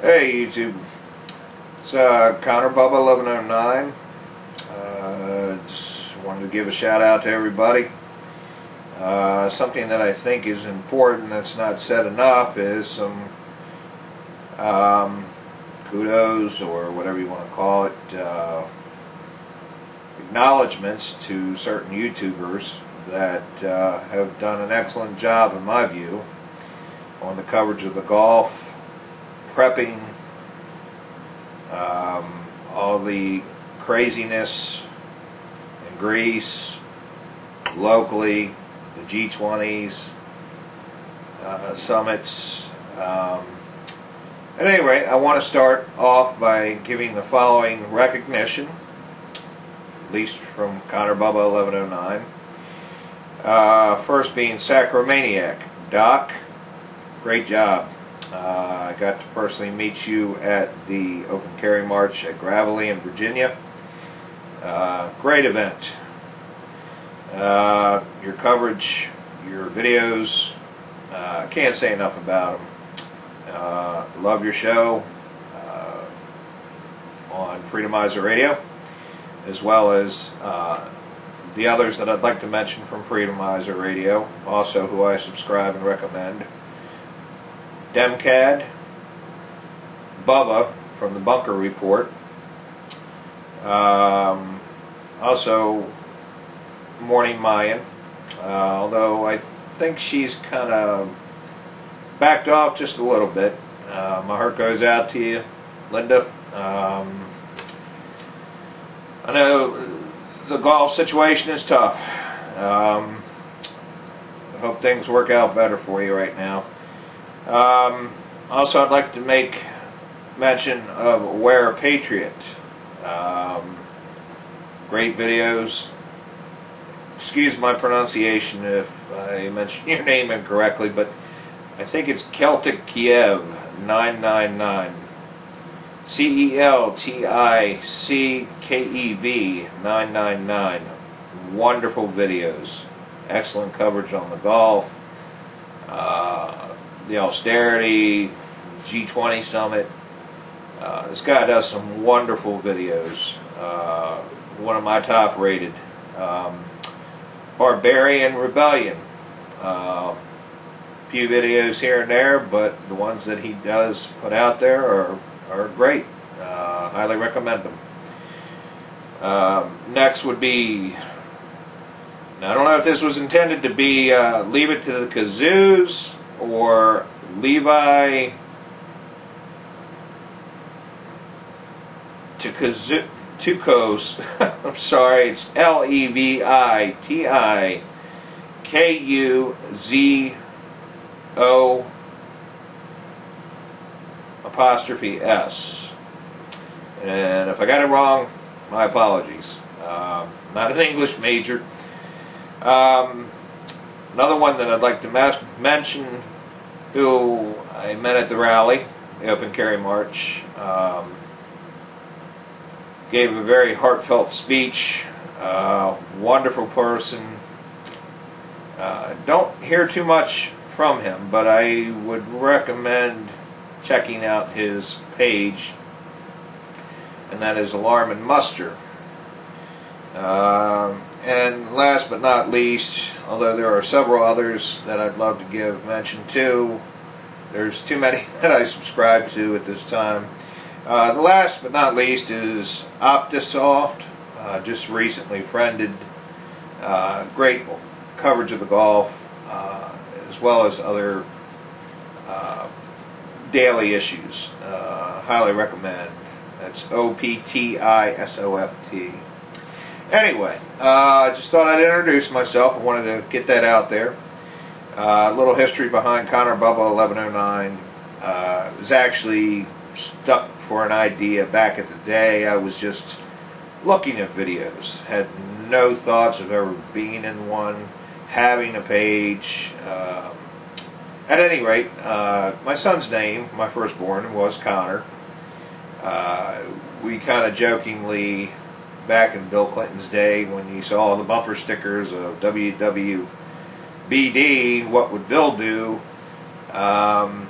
Hey YouTube, it's Connor Bubba 1109. Just wanted to give a shout out to everybody. Something that I think is important that's not said enough is some kudos, or whatever you want to call it, acknowledgments to certain YouTubers that have done an excellent job, in my view, on the coverage of the golf, prepping, all the craziness in Greece, locally, the G20s, summits. At any rate, I want to start off by giving the following recognition, at least from Connor Bubba 1109. First being Sacromaniac. Doc, great job. I got to personally meet you at the Open Carry March at Gravelly in Virginia. Great event. Your coverage, your videos, can't say enough about them. Love your show on Freedomizer Radio, as well as the others that I'd like to mention from Freedomizer Radio, also who I subscribe and recommend. Demcad, Bubba from the Bunker Report, also Morning Mayan, although I think she's kind of backed off just a little bit. My heart goes out to you, Linda. I know the golf situation is tough. I hope things work out better for you right now. Also, I'd like to make mention of Aware a Patriot. Great videos. Excuse my pronunciation if I mention your name incorrectly, but I think it's Celtic Kiev 999. CELTICKEV 999. Wonderful videos. Excellent coverage on the golf, the austerity, G20 summit. This guy does some wonderful videos. One of my top rated. Barbarian Rebellion. Few videos here and there, but the ones that he does put out there are great. Highly recommend them. Next would be, now I don't know if this was intended to be Leave It to the Kazoos or Levi Tukos. I'm sorry, it's LEVITIKUZO''S. And if I got it wrong, my apologies. Not an English major. Another one that I'd like to mention, who I met at the rally, the Open Carry March, gave a very heartfelt speech. Wonderful person. Don't hear too much from him, but I would recommend checking out his page, and that is Alarm and Muster. And last but not least, although there are several others that I'd love to give mention to, there's too many that I subscribe to at this time. The last but not least is Optisoft, just recently friended. Great coverage of the golf, as well as other daily issues. Highly recommend. That's OPTISOFT. Anyway, I just thought I'd introduce myself. I wanted to get that out there. A little history behind Connor Bubba 1109. It was actually stuck for an idea back at the day. I was just looking at videos. Had no thoughts of ever being in one, having a page. At any rate, my son's name, my firstborn, was Connor. We kind of jokingly, back in Bill Clinton's day, when you saw the bumper stickers of WWBD, what would Bill do? Kind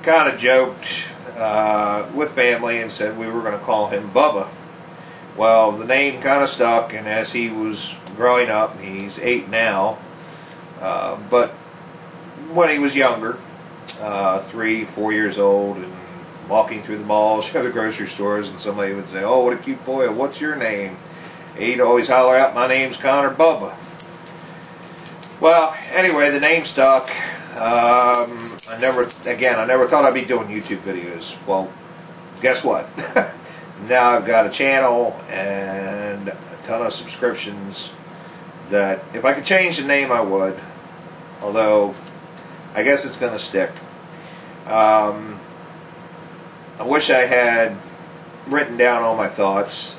of joked with family and said we were going to call him Bubba. Well, the name kind of stuck, and as he was growing up, he's 8 now, but when he was younger, 3, 4 years old, and walking through the malls or the grocery stores, and somebody would say, "Oh, what a cute boy, what's your name?" He'd always holler out, "My name's Connor Bubba." Well, anyway, the name stuck. I never thought I'd be doing YouTube videos. Well, guess what? Now I've got a channel and a ton of subscriptions that if I could change the name I would, although I guess it's going to stick. I wish I had written down all my thoughts.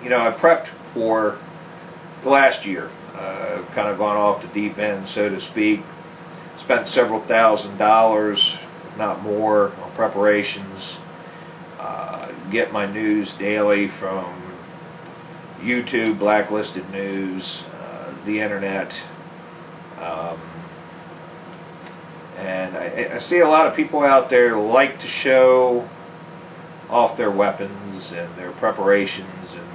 You know, I prepped for the last year. I've kind of gone off the deep end, so to speak. Spent several $1,000s, if not more, on preparations. Get my news daily from YouTube, blacklisted news, the internet. And I see a lot of people out there like to show off their weapons and their preparations. And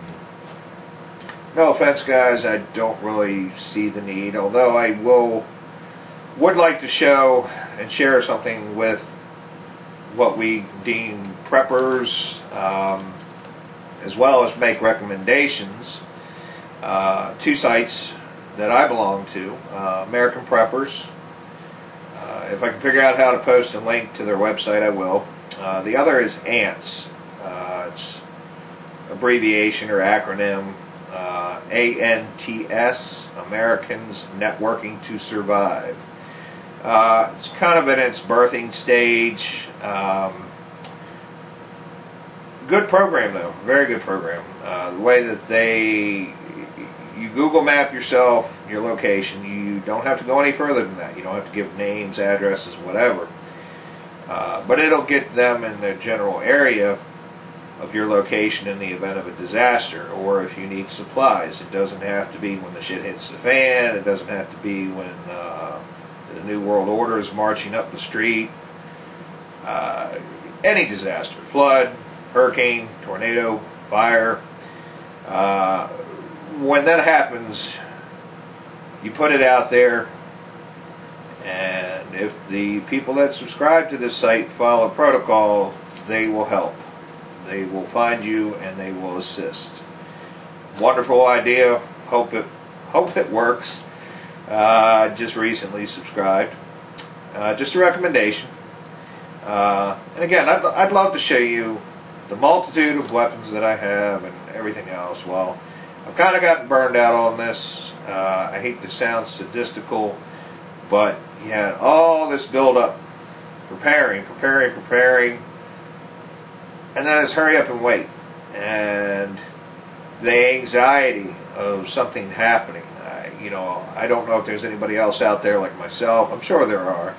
no offense, guys, I don't really see the need. Although I would like to show and share something with what we deem preppers, as well as make recommendations. 2 sites that I belong to, American Preppers. If I can figure out how to post a link to their website, I will. The other is ANTS. It's abbreviation or acronym, ANTS, Americans Networking to Survive. It's kind of in its birthing stage. Good program, though. Very good program. The way that you Google map yourself, your location. You don't have to go any further than that. You don't have to give names, addresses, whatever. But it'll get them in the general area of your location in the event of a disaster, or if you need supplies. It doesn't have to be when the shit hits the fan. It doesn't have to be when the New World Order is marching up the street. Any disaster, flood, hurricane, tornado, fire. When that happens, you put it out there, and if the people that subscribe to this site follow protocol, they will help. They will find you and they will assist. Wonderful idea. Hope it works. Just recently subscribed. Just a recommendation. And again, I'd love to show you the multitude of weapons that I have and everything else. Well, I've kind of gotten burned out on this. I hate to sound sadistical, but you had all this build-up, preparing, and then it's hurry up and wait. And the anxiety of something happening. I don't know if there's anybody else out there like myself. I'm sure there are.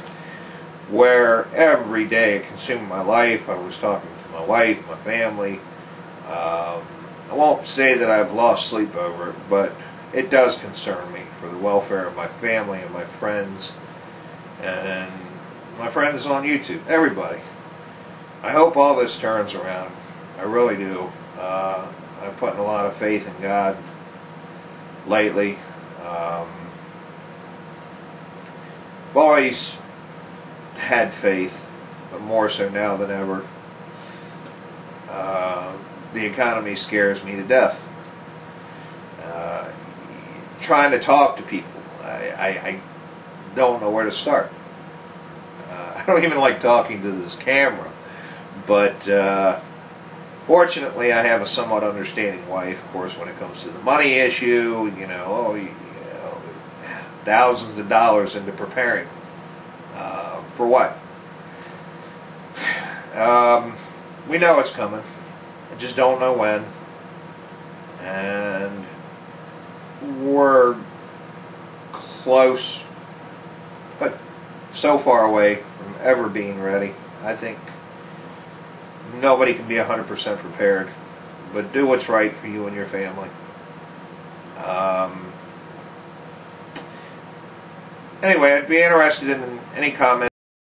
Where every day it consumed my life. I was talking to my wife, my family. I won't say that I've lost sleep over it, but it does concern me for the welfare of my family and my friends. And my friends on YouTube. Everybody. I hope all this turns around. I really do. I'm putting a lot of faith in God lately. I've always had faith, but more so now than ever. The economy scares me to death. Trying to talk to people, I don't know where to start. I don't even like talking to this camera, but fortunately I have a somewhat understanding wife. Of course, when it comes to the money issue, thousands of dollars into preparing. For what? We know it's coming. I just don't know when. And we're close, but so far away from ever being ready. I think nobody can be 100% prepared, but do what's right for you and your family. Anyway, I'd be interested in any comments.